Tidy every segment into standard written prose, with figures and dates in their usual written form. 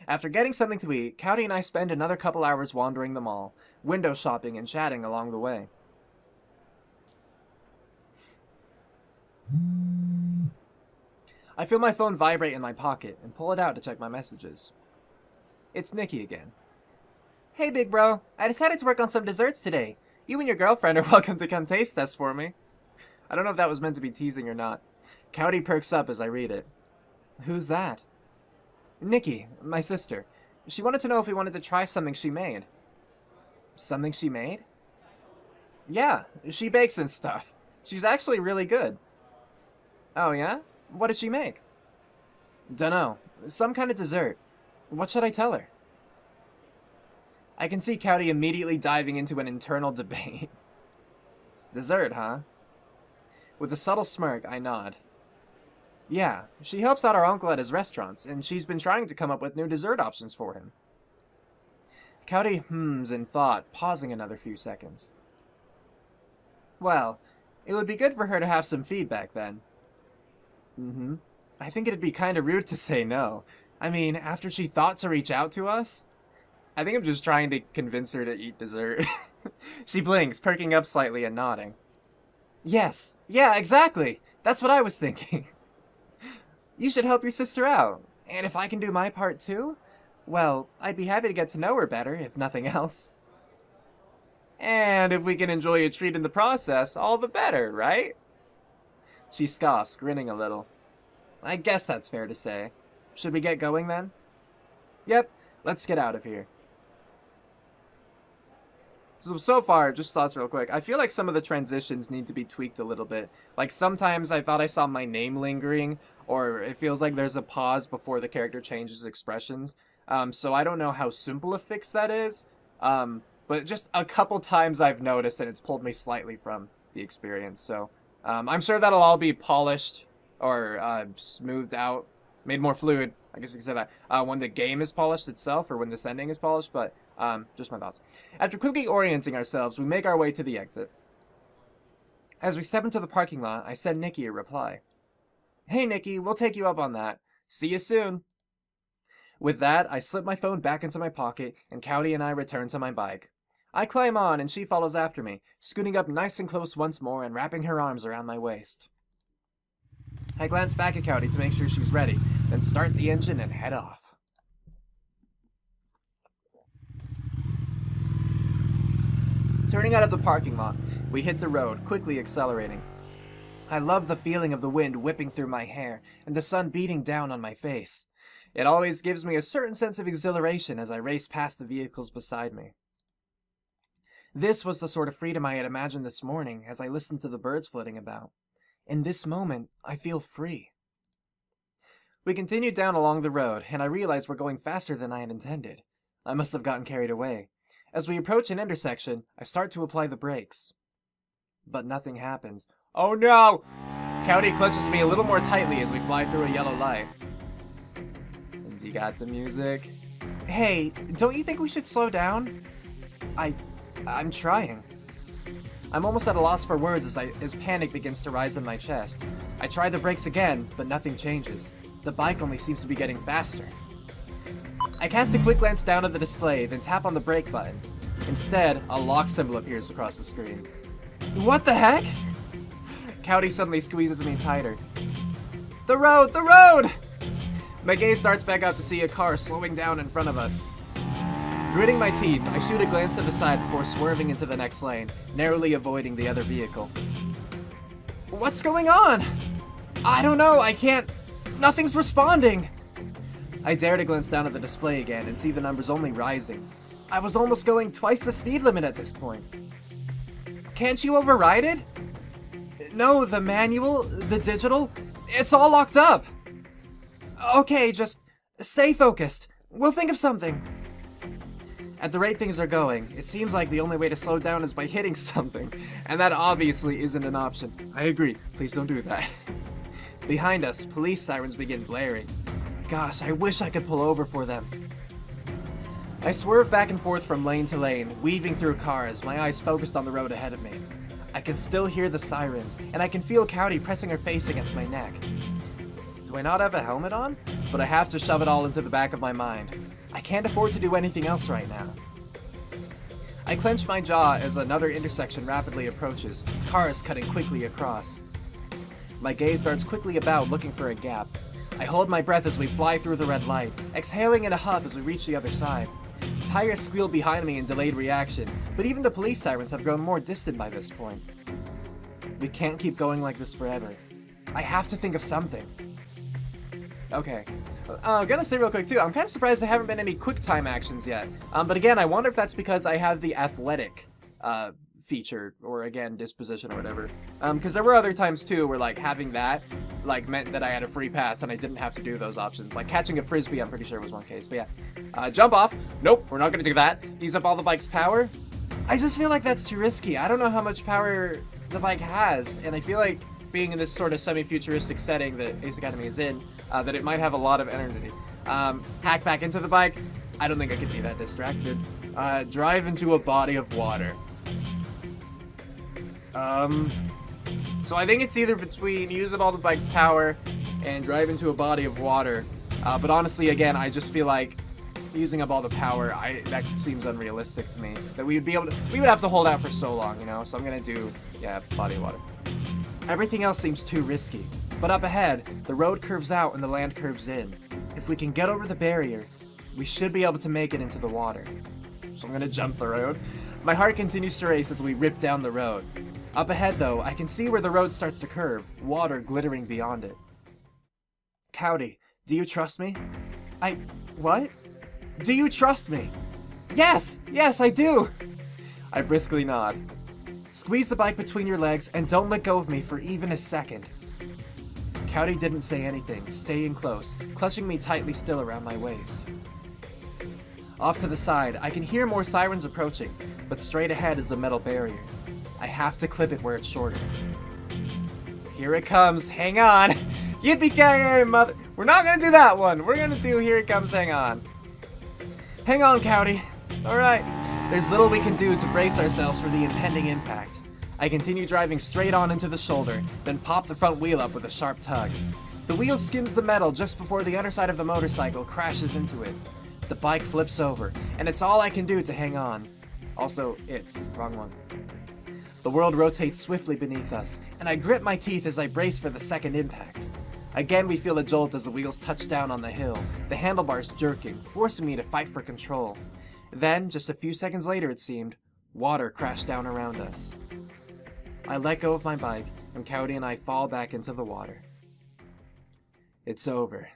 After getting something to eat, Cowdy and I spend another couple hours wandering the mall, window shopping and chatting along the way. I feel my phone vibrate in my pocket and pull it out to check my messages. It's Nikki again. Hey, big bro. I decided to work on some desserts today. You and your girlfriend are welcome to come taste test for me. I don't know if that was meant to be teasing or not. Cowdy perks up as I read it. Who's that? Nikki, my sister. She wanted to know if we wanted to try something she made. Something she made? Yeah, she bakes and stuff. She's actually really good. Oh, yeah? What did she make? Dunno. Some kind of dessert. What should I tell her? I can see Cowdy immediately diving into an internal debate. Dessert, huh? With a subtle smirk, I nod. Yeah, she helps out our uncle at his restaurants, and she's been trying to come up with new dessert options for him. Cowdy hums in thought, pausing another few seconds. Well, it would be good for her to have some feedback then. Mm-hmm. I think it'd be kind of rude to say no. I mean, after she thought to reach out to us? I think I'm just trying to convince her to eat dessert. She blinks, perking up slightly and nodding. Yes, yeah, exactly. That's what I was thinking. You should help your sister out. And if I can do my part too, well, I'd be happy to get to know her better, if nothing else. And if we can enjoy a treat in the process, all the better, right? She scoffs, grinning a little. I guess that's fair to say. Should we get going then? Yep, let's get out of here. So far, just thoughts real quick. I feel like some of the transitions need to be tweaked a little bit. Like sometimes I thought I saw my name lingering, or it feels like there's a pause before the character changes expressions. So I don't know how simple a fix that is. But just a couple times I've noticed and it's pulled me slightly from the experience. So I'm sure that'll all be polished or smoothed out, made more fluid. I guess you could say that when the game is polished itself, or when this ending is polished, but just my thoughts. After quickly orienting ourselves, we make our way to the exit. As we step into the parking lot, I send Nikki a reply. Hey Nikki, we'll take you up on that. See you soon. With that, I slip my phone back into my pocket, and Cowdy and I return to my bike. I climb on, and she follows after me, scooting up nice and close once more and wrapping her arms around my waist. I glance back at Cowdy to make sure she's ready, then start the engine and head off. Turning out of the parking lot, we hit the road, quickly accelerating. I love the feeling of the wind whipping through my hair and the sun beating down on my face. It always gives me a certain sense of exhilaration as I race past the vehicles beside me. This was the sort of freedom I had imagined this morning as I listened to the birds flitting about. In this moment, I feel free. We continued down along the road, and I realized we're going faster than I had intended. I must have gotten carried away. As we approach an intersection, I start to apply the brakes. But nothing happens. Oh no! Cowdy clutches me a little more tightly as we fly through a yellow light. And you got the music? Hey, don't you think we should slow down? I'm trying. I'm almost at a loss for words as panic begins to rise in my chest. I try the brakes again, but nothing changes. The bike only seems to be getting faster. I cast a quick glance down at the display, then tap on the brake button. Instead, a lock symbol appears across the screen. What the heck? Cowdy suddenly squeezes me tighter. The road! The road! My gaze darts back out to see a car slowing down in front of us. Gritting my teeth, I shoot a glance to the side before swerving into the next lane, narrowly avoiding the other vehicle. What's going on? I don't know, I can't... Nothing's responding! I dare to glance down at the display again and see the numbers only rising. I was almost going twice the speed limit at this point. Can't you override it? No, the manual, the digital, it's all locked up. Okay, just stay focused. We'll think of something. At the rate things are going, it seems like the only way to slow down is by hitting something, and that obviously isn't an option. I agree, please don't do that. Behind us, police sirens begin blaring. Gosh, I wish I could pull over for them. I swerve back and forth from lane to lane, weaving through cars, my eyes focused on the road ahead of me. I can still hear the sirens, and I can feel Cowdy pressing her face against my neck. Do I not have a helmet on? But I have to shove it all into the back of my mind. I can't afford to do anything else right now. I clench my jaw as another intersection rapidly approaches, cars cutting quickly across. My gaze darts quickly about, looking for a gap. I hold my breath as we fly through the red light, exhaling in a huff as we reach the other side. Tires squeal behind me in delayed reaction, but even the police sirens have grown more distant by this point. We can't keep going like this forever. I have to think of something. Okay. I'm gonna say real quick too, I'm kind of surprised there haven't been any quick time actions yet. But again, I wonder if that's because I have the athletic feature, or again, disposition or whatever. Because there were other times too where like having that like meant that I had a free pass and I didn't have to do those options. Like catching a frisbee, I'm pretty sure was one case. But yeah, jump off. Nope, we're not gonna do that. Use up all the bike's power. I just feel like that's too risky. I don't know how much power the bike has, and I feel like being in this sort of semi-futuristic setting that Ace Academy is in, that it might have a lot of energy. Hack back into the bike. I don't think I could be that distracted. Drive into a body of water. So I think it's either between use up all the bike's power and drive into a body of water. But honestly, again, I just feel like using up all the power, that seems unrealistic to me. That we would have to hold out for so long, you know? So I'm gonna do, yeah, body of water. Everything else seems too risky. But up ahead, the road curves out and the land curves in. If we can get over the barrier, we should be able to make it into the water. So I'm gonna jump the road. My heart continues to race as we rip down the road. Up ahead though, I can see where the road starts to curve, water glittering beyond it. Cowdy, do you trust me? What? Do you trust me? Yes! Yes, I do! I briskly nod. Squeeze the bike between your legs and don't let go of me for even a second. Cowdy didn't say anything, staying close, clutching me tightly still around my waist. Off to the side, I can hear more sirens approaching, but straight ahead is a metal barrier. I have to clip it where it's shorter. Here it comes, hang on! Yippee-ki-yay, mother— We're not gonna do that one! We're gonna do here it comes, hang on. Hang on, Cowdy. Alright. There's little we can do to brace ourselves for the impending impact. I continue driving straight on into the shoulder, then pop the front wheel up with a sharp tug. The wheel skims the metal just before the underside of the motorcycle crashes into it. The bike flips over, and it's all I can do to hang on. Also, wrong one. The world rotates swiftly beneath us, and I grit my teeth as I brace for the second impact. Again, we feel a jolt as the wheels touch down on the hill, the handlebars jerking, forcing me to fight for control. Then, just a few seconds later it seemed, water crashed down around us. I let go of my bike, and Cowdy and I fall back into the water. It's over.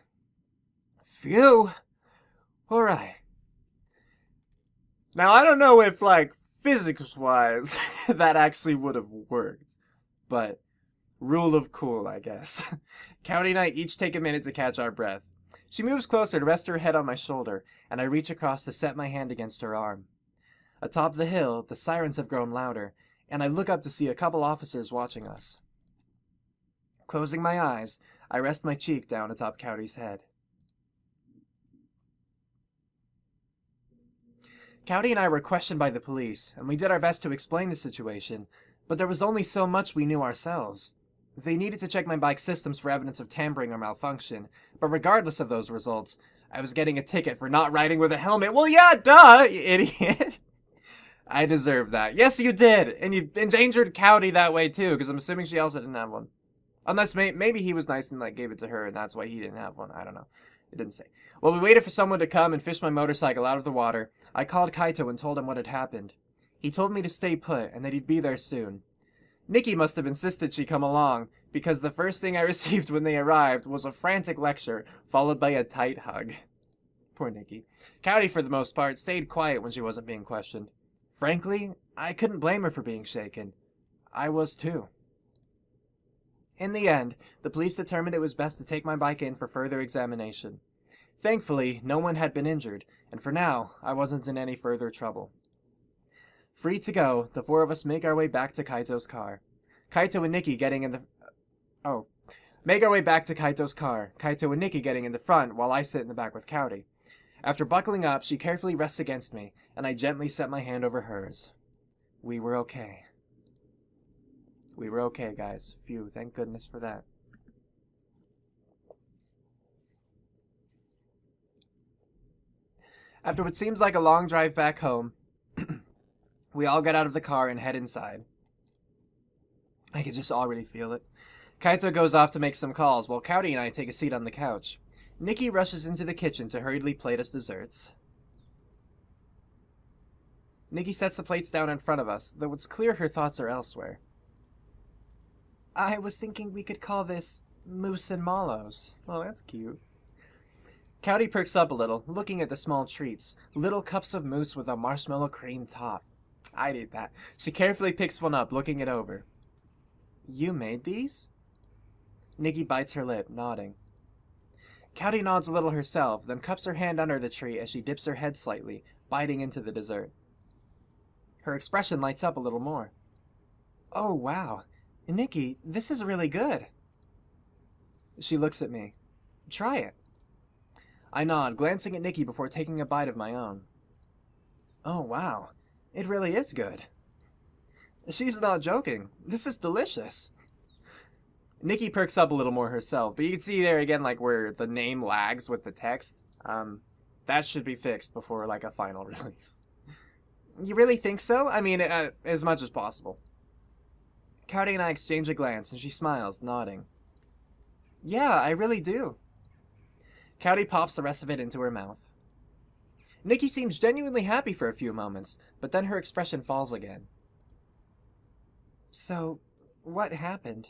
Phew! Alright. Now, I don't know if, like, physics-wise, that actually would have worked. But, rule of cool, I guess. Cowdy and I each take a minute to catch our breath. She moves closer to rest her head on my shoulder, and I reach across to set my hand against her arm. Atop the hill, the sirens have grown louder, and I look up to see a couple officers watching us. Closing my eyes, I rest my cheek down atop Cowdy's head. Cowdy and I were questioned by the police, and we did our best to explain the situation, but there was only so much we knew ourselves. They needed to check my bike's systems for evidence of tampering or malfunction, but regardless of those results, I was getting a ticket for not riding with a helmet. Well, yeah, duh, you idiot. I deserved that. Yes, you did, and you endangered Cowdy that way too, because I'm assuming she also didn't have one. Unless maybe he was nice and like gave it to her, and that's why he didn't have one. I don't know. It didn't say. While we waited for someone to come and fish my motorcycle out of the water, I called Kaito and told him what had happened. He told me to stay put and that he'd be there soon. Nikki must have insisted she come along, because the first thing I received when they arrived was a frantic lecture, followed by a tight hug. Poor Nikki. Cowdy, for the most part, stayed quiet when she wasn't being questioned. Frankly, I couldn't blame her for being shaken. I was too. In the end, the police determined it was best to take my bike in for further examination. Thankfully, no one had been injured, and for now, I wasn't in any further trouble. Free to go, the four of us make our way back to Kaito's car. Kaito and Nikki getting in the... Make our way back to Kaito's car, Kaito and Nikki getting in the front while I sit in the back with Cowdy. After buckling up, she carefully rests against me, and I gently set my hand over hers. We were okay. We were okay, guys. Phew, thank goodness for that. After what seems like a long drive back home, we all get out of the car and head inside. I can just already feel it. Kaito goes off to make some calls, while Cowdy and I take a seat on the couch. Nikki rushes into the kitchen to hurriedly plate us desserts. Nikki sets the plates down in front of us, though it's clear her thoughts are elsewhere. I was thinking we could call this Moose and Mallows. Oh, that's cute. Cowdy perks up a little, looking at the small treats. Little cups of mousse with a marshmallow cream top. I'd eat that. She carefully picks one up, looking it over. You made these? Nikki bites her lip, nodding. Cowdy nods a little herself, then cups her hand under the tree as she dips her head slightly, biting into the dessert. Her expression lights up a little more. Oh, wow. Nikki, this is really good. She looks at me. Try it. I nod, glancing at Nikki before taking a bite of my own. Oh, wow. It really is good. She's not joking. This is delicious. Nikki perks up a little more herself, but you can see there again, like, where the name lags with the text. That should be fixed before, like, a final release. You really think so? I mean, as much as possible. Cowdy and I exchange a glance, and she smiles, nodding. Yeah, I really do. Cowdy pops the rest of it into her mouth. Nikki seems genuinely happy for a few moments, but then her expression falls again. So, what happened?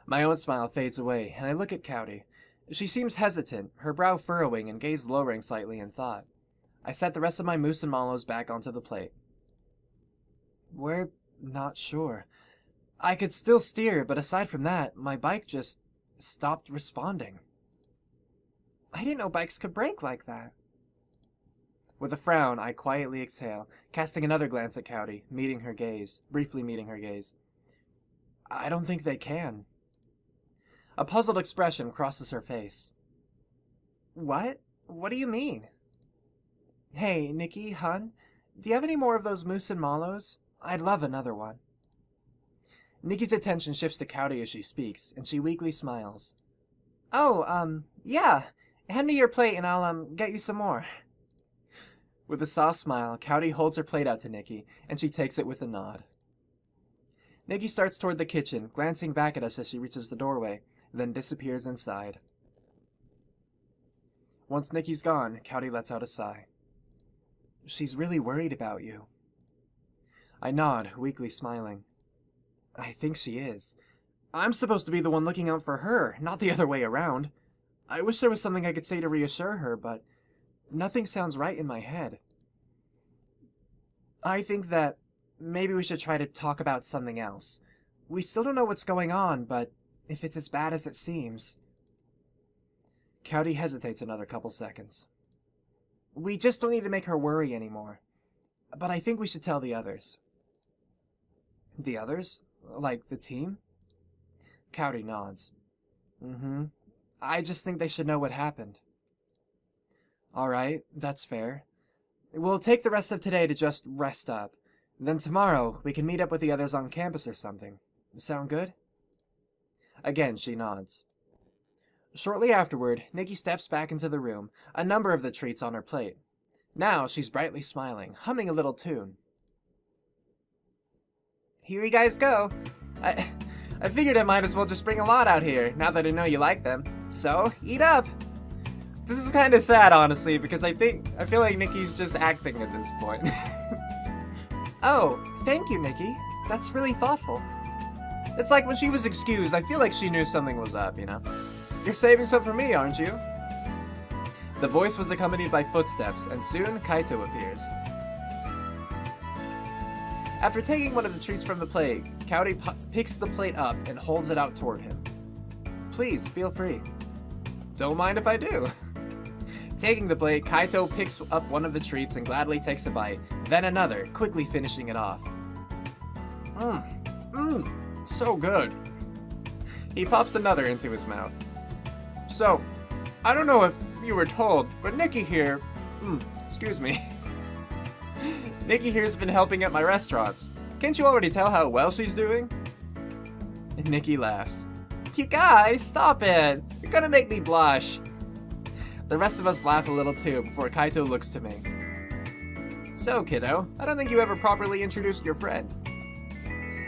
My own smile fades away, and I look at Cowdy. She seems hesitant, her brow furrowing and gaze lowering slightly in thought. I set the rest of my moose and mallows back onto the plate. We're not sure. I could still steer, but aside from that, my bike just stopped responding. I didn't know bikes could brake like that. With a frown, I quietly exhale, casting another glance at Cowdy, briefly meeting her gaze. I don't think they can. A puzzled expression crosses her face. What? What do you mean? Hey, Nikki, hun, do you have any more of those moose and mallows? I'd love another one. Nikki's attention shifts to Cowdy as she speaks, and she weakly smiles. Oh, yeah. Hand me your plate and I'll, get you some more. With a soft smile, Cowdy holds her plate out to Nikki, and she takes it with a nod. Nikki starts toward the kitchen, glancing back at us as she reaches the doorway, then disappears inside. Once Nikki's gone, Cowdy lets out a sigh. She's really worried about you. I nod, weakly smiling. I think she is. I'm supposed to be the one looking out for her, not the other way around. I wish there was something I could say to reassure her, but nothing sounds right in my head. I think that maybe we should try to talk about something else. We still don't know what's going on, but if it's as bad as it seems... Cowdy hesitates another couple seconds. We just don't need to make her worry anymore. But I think we should tell the others. The others? Like the team? Cowdy nods. Mm-hmm. I just think they should know what happened. Alright, that's fair. We'll take the rest of today to just rest up. Then tomorrow, we can meet up with the others on campus or something. Sound good? Again, she nods. Shortly afterward, Nikki steps back into the room, a number of the treats on her plate. Now she's brightly smiling, humming a little tune. Here you guys go. I figured I might as well just bring a lot out here, now that I know you like them. So, eat up! This is kind of sad, honestly, because I feel like Nikki's just acting at this point. Oh, thank you, Nikki. That's really thoughtful. It's like when she was excused, I feel like she knew something was up, you know? You're saving some for me, aren't you? The voice was accompanied by footsteps, and soon Kaito appears. After taking one of the treats from the plate, Cowdy picks the plate up and holds it out toward him. Please, feel free. Don't mind if I do. Taking the plate, Kaito picks up one of the treats and gladly takes a bite, then another, quickly finishing it off. So good. He pops another into his mouth. So, I don't know if you were told, but Nikki here, excuse me. Nikki here's been helping at my restaurants. Can't you already tell how well she's doing? And Nikki laughs. You guys, stop it. You're gonna make me blush. The rest of us laugh a little too before Kaito looks to me. So, kiddo, I don't think you ever properly introduced your friend.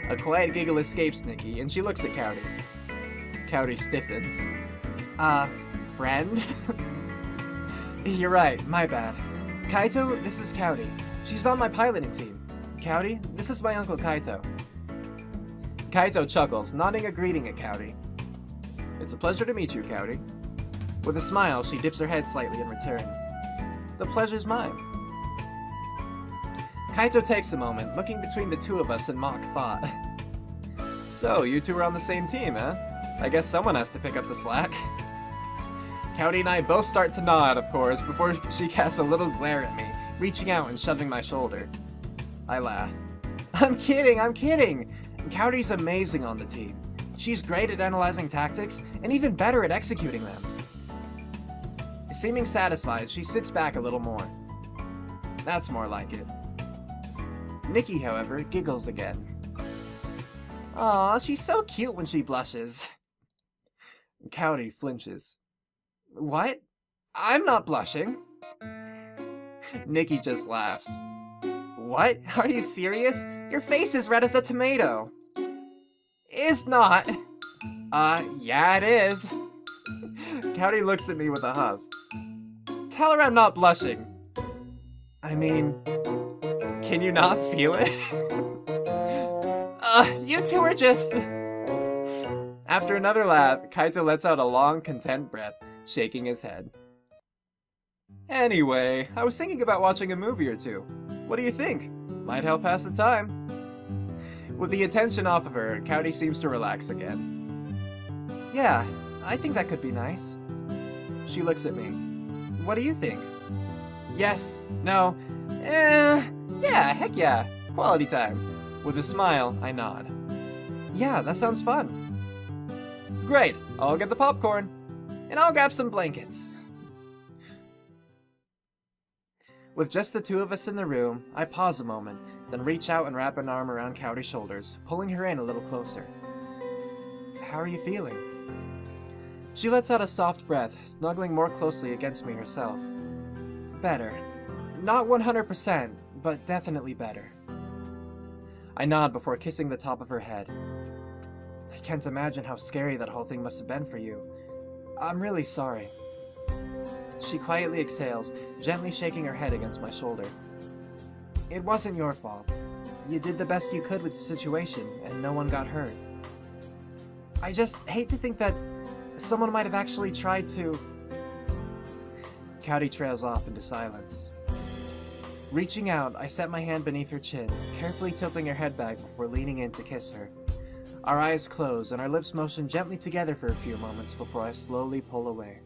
A quiet giggle escapes Nikki, and she looks at Cowdy. Cowdy stiffens. Friend? You're right, my bad. Kaito, this is Cowdy. She's on my piloting team. Cowdy, this is my Uncle Kaito. Kaito chuckles, nodding a greeting at Cowdy. It's a pleasure to meet you, Cowdy. With a smile, she dips her head slightly in return. The pleasure's mine. Kaito takes a moment, looking between the two of us in mock thought. So, you two are on the same team, huh? I guess someone has to pick up the slack. Cowdy and I both start to nod, of course, before she casts a little glare at me, reaching out and shoving my shoulder. I laugh. I'm kidding! Cowdy's amazing on the team. She's great at analyzing tactics, and even better at executing them. Seeming satisfied, she sits back a little more. That's more like it. Nikki, however, giggles again. Aw, she's so cute when she blushes. Cowdy flinches. What? I'm not blushing. Nikki just laughs. What? Are you serious? Your face is red as a tomato. Is not. Yeah it is. Cowdy looks at me with a huff. Tell her I'm not blushing. I mean, can you not feel it? You two are just... After another laugh, Kaito lets out a long, content breath, shaking his head. Anyway, I was thinking about watching a movie or two. What do you think? Might help pass the time. With the attention off of her, Cowdy seems to relax again. Yeah, I think that could be nice. She looks at me. What do you think? Yes, no, yeah, heck yeah, quality time. With a smile, I nod. Yeah, that sounds fun. Great, I'll get the popcorn. And I'll grab some blankets. With just the two of us in the room, I pause a moment, then reach out and wrap an arm around Cowdy's shoulders, pulling her in a little closer. How are you feeling? She lets out a soft breath, snuggling more closely against me herself. Better. Not 100%, but definitely better. I nod before kissing the top of her head. I can't imagine how scary that whole thing must have been for you. I'm really sorry. She quietly exhales, gently shaking her head against my shoulder. It wasn't your fault. You did the best you could with the situation, and no one got hurt. I just hate to think that someone might have actually tried to... Cowdy trails off into silence. Reaching out, I set my hand beneath her chin, carefully tilting her head back before leaning in to kiss her. Our eyes close, and our lips motion gently together for a few moments before I slowly pull away.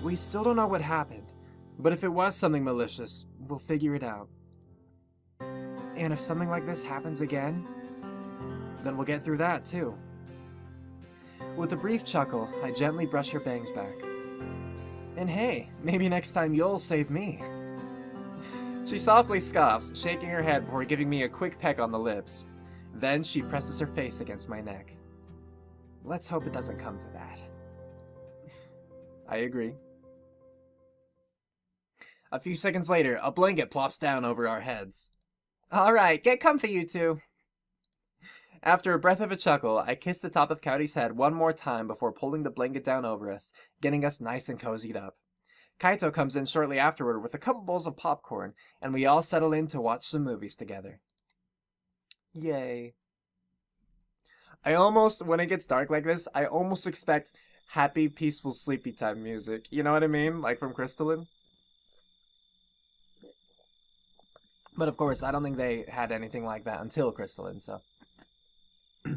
We still don't know what happened, but if it was something malicious, we'll figure it out. And if something like this happens again, then we'll get through that too. With a brief chuckle, I gently brush her bangs back. And hey, maybe next time you'll save me. She softly scoffs, shaking her head before giving me a quick peck on the lips. Then she presses her face against my neck. Let's hope it doesn't come to that. I agree. A few seconds later, a blanket plops down over our heads. Alright, get comfy, you two. After a breath of a chuckle, I kiss the top of Cowdy's head one more time before pulling the blanket down over us, getting us nice and cozied up. Kaito comes in shortly afterward with a couple bowls of popcorn, and we all settle in to watch some movies together. Yay. When it gets dark like this, I almost expect happy, peaceful, sleepy time music. You know what I mean? Like from Crystalline. But of course, I don't think they had anything like that until Crystalline, so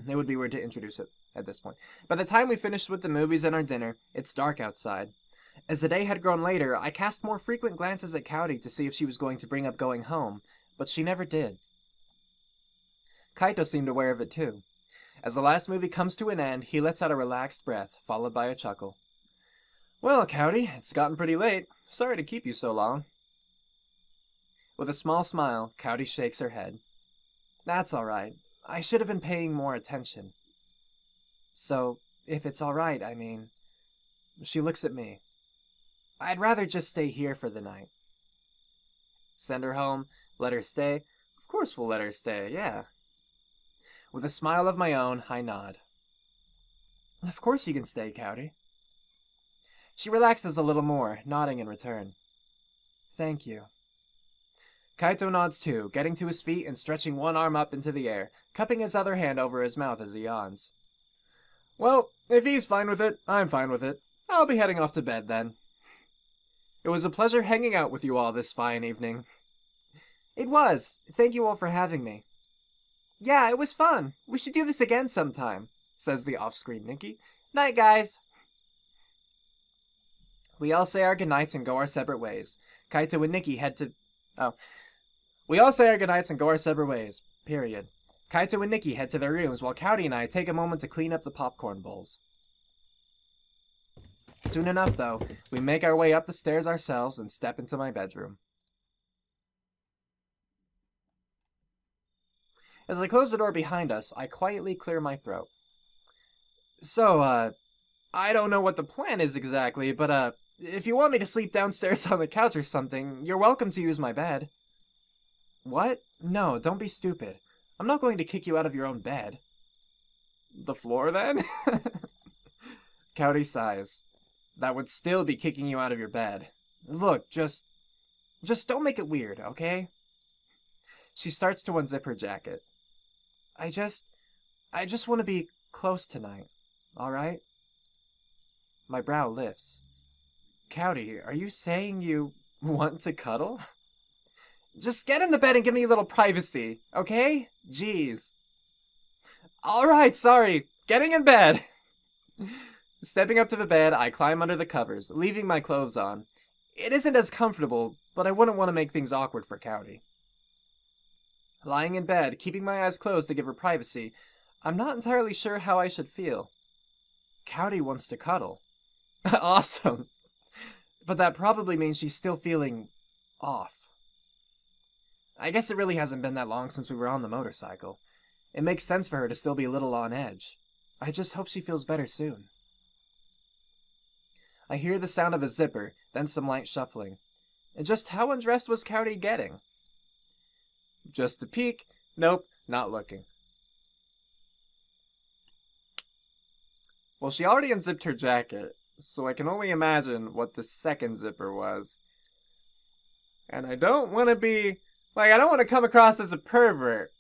it would be weird to introduce it at this point. By the time we finished with the movies and our dinner, it's dark outside. As the day had grown later, I cast more frequent glances at Cowdy to see if she was going to bring up going home, but she never did. Kaito seemed aware of it too. As the last movie comes to an end, he lets out a relaxed breath, followed by a chuckle. Well, Cowdy, it's gotten pretty late. Sorry to keep you so long. With a small smile, Cowdy shakes her head. That's all right. I should have been paying more attention. So, if it's all right, I mean... She looks at me. I'd rather just stay here for the night. Send her home, let her stay. Of course we'll let her stay, yeah. With a smile of my own, I nod. Of course you can stay, Cowdy. She relaxes a little more, nodding in return. Thank you. Kaito nods too, getting to his feet and stretching one arm up into the air, cupping his other hand over his mouth as he yawns. Well, if he's fine with it, I'm fine with it. I'll be heading off to bed then. It was a pleasure hanging out with you all this fine evening. It was. Thank you all for having me. Yeah, it was fun. We should do this again sometime, says the off-screen Nikki. Night, guys. We all say our goodnights and go our separate ways. Kaito and Nikki head to... We all say our goodnights and go our separate ways. Period. Kaito and Nikki head to their rooms while Cowdy and I take a moment to clean up the popcorn bowls. Soon enough, though, we make our way up the stairs ourselves and step into my bedroom. As I close the door behind us, I quietly clear my throat. So, I don't know what the plan is exactly, but, if you want me to sleep downstairs on the couch or something, you're welcome to use my bed. What? No, don't be stupid. I'm not going to kick you out of your own bed. The floor, then? Cowdy sighs. That would still be kicking you out of your bed. Look, just don't make it weird, okay? She starts to unzip her jacket. I just want to be close tonight, all right? My brow lifts. Cowdy, are you saying you want to cuddle? Just get in the bed and give me a little privacy, okay? Jeez. All right, sorry. Getting in bed. Stepping up to the bed, I climb under the covers, leaving my clothes on. It isn't as comfortable, but I wouldn't want to make things awkward for Cowdy. Lying in bed, keeping my eyes closed to give her privacy, I'm not entirely sure how I should feel. Cowdy wants to cuddle. Awesome. But that probably means she's still feeling off. I guess it really hasn't been that long since we were on the motorcycle. It makes sense for her to still be a little on edge. I just hope she feels better soon. I hear the sound of a zipper, then some light shuffling. And just how undressed was Cowdy getting? Just a peek. Nope, not looking. Well, she already unzipped her jacket, so I can only imagine what the second zipper was. And I don't want to be... I don't want to come across as a pervert.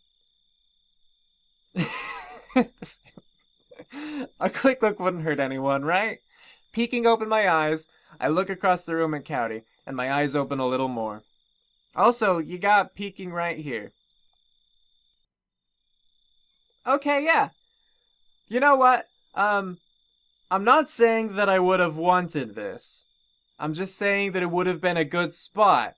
A quick look wouldn't hurt anyone, right? Peeking open my eyes, I look across the room at Cowdy, and my eyes open a little more. Also, you got peeking right here. Okay, yeah. You know what? I'm not saying that I would have wanted this. I'm just saying that it would have been a good spot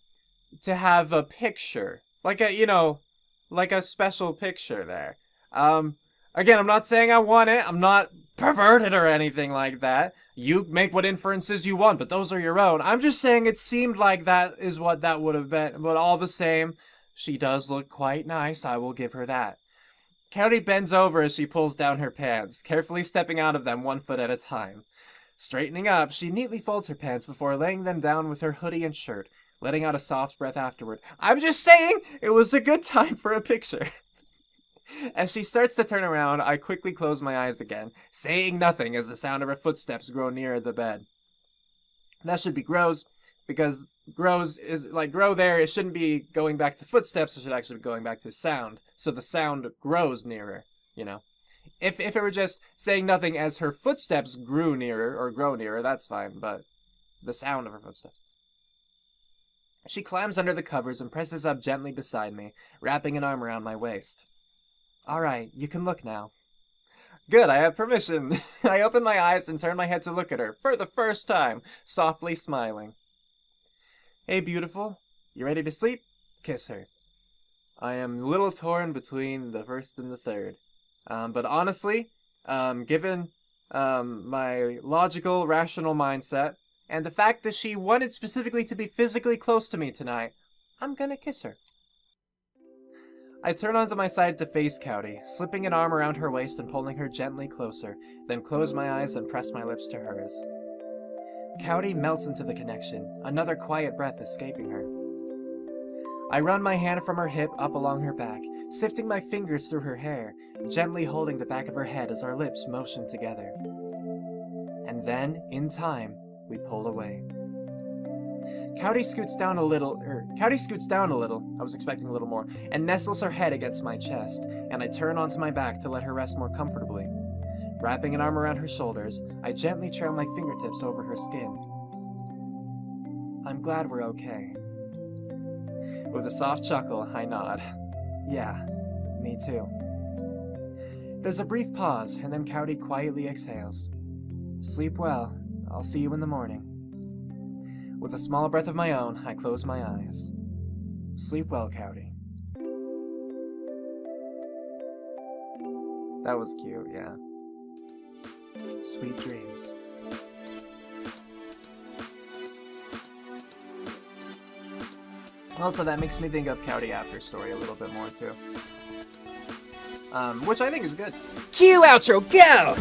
to have a picture. Like a special picture there. Again, I'm not saying I want it. I'm not perverted or anything like that. You make what inferences you want, but those are your own. I'm just saying it seemed like that is what that would have been. But all the same, she does look quite nice. I will give her that. Cowdy bends over as she pulls down her pants, carefully stepping out of them 1 foot at a time. Straightening up, she neatly folds her pants before laying them down with her hoodie and shirt, letting out a soft breath afterward. I'm just saying it was a good time for a picture. As she starts to turn around, I quickly close my eyes again, saying nothing as the sound of her footsteps grow nearer the bed. That should be grows, because grows is like grow there. It shouldn't be going back to footsteps. It should actually be going back to sound. So the sound grows nearer, you know. If it were just saying nothing as her footsteps grew nearer or grow nearer, that's fine, but the sound of her footsteps. She climbs under the covers and presses up gently beside me, wrapping an arm around my waist. All right, you can look now. Good, I have permission. I open my eyes and turn my head to look at her, for the first time, softly smiling. Hey, beautiful. You ready to sleep? Kiss her. I am a little torn between the first and the third. But honestly, given my logical, rational mindset, and the fact that she wanted specifically to be physically close to me tonight, I'm gonna kiss her. I turn onto my side to face Cowdy, slipping an arm around her waist and pulling her gently closer, then close my eyes and press my lips to hers. Cowdy melts into the connection, another quiet breath escaping her. I run my hand from her hip up along her back, sifting my fingers through her hair, gently holding the back of her head as our lips motion together. And then, in time, we pull away. Cowdy scoots down a little, I was expecting a little more, and nestles her head against my chest, and I turn onto my back to let her rest more comfortably. Wrapping an arm around her shoulders, I gently trail my fingertips over her skin. I'm glad we're okay. With a soft chuckle, I nod. Yeah, me too. There's a brief pause, and then Cowdy quietly exhales. Sleep well. I'll see you in the morning. With a small breath of my own, I close my eyes. Sleep well, Cowdy. That was cute, yeah. Sweet dreams. Also, that makes me think of Cowdy After Story a little bit more, too. Which I think is good. Cue outro, go!